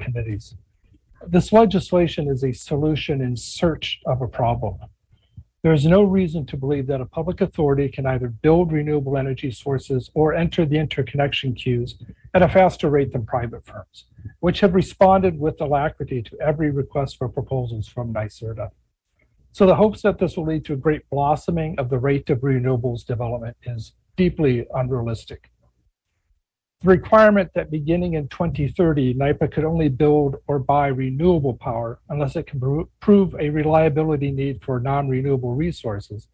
committees. This legislation is a solution in search of a problem. There is no reason to believe that a public authority can either build renewable energy sources or enter the interconnection queues at a faster rate than private firms, which have responded with alacrity to every request for proposals from NYSERDA. So the hopes that this will lead to a great blossoming of the rate of renewables development is deeply unrealistic. The requirement that beginning in 2030, NYPA could only build or buy renewable power unless it can prove a reliability need for non-renewable resources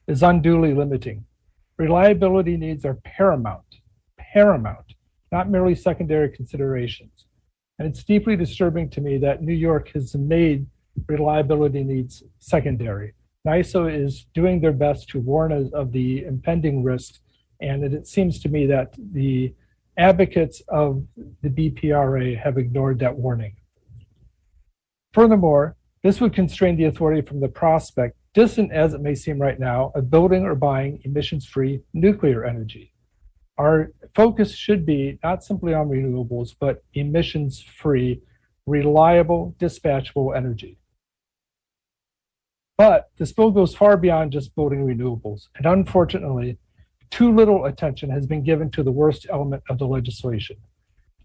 is unduly limiting. Reliability needs are paramount, not merely secondary considerations. And it's deeply disturbing to me that New York has made reliability needs secondary. NYSO is doing their best to warn us of the impending risks, and it seems to me that the advocates of the BPRA have ignored that warning. Furthermore, this would constrain the authority from the prospect, distant as it may seem right now, of building or buying emissions-free nuclear energy. Our focus should be not simply on renewables, but emissions-free, reliable, dispatchable energy. But this bill goes far beyond just building renewables, and unfortunately, too little attention has been given to the worst element of the legislation,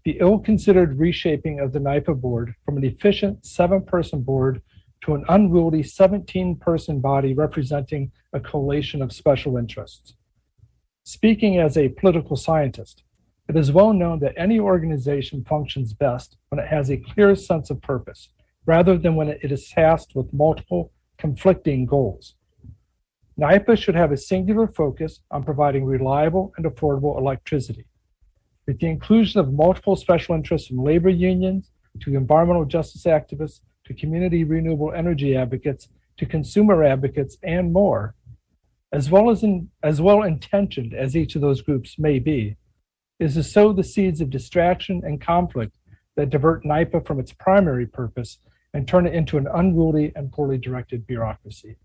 the ill-considered reshaping of the NYPA board from an efficient 7-person board to an unwieldy 17-person body representing a collation of special interests. Speaking as a political scientist, it is well known that any organization functions best when it has a clear sense of purpose, rather than when it is tasked with multiple conflicting goals. NYPA should have a singular focus on providing reliable and affordable electricity. With the inclusion of multiple special interests from labor unions to environmental justice activists to community renewable energy advocates to consumer advocates and more, as well intentioned as each of those groups may be, is to sow the seeds of distraction and conflict that divert NYPA from its primary purpose and turn it into an unruly and poorly directed bureaucracy.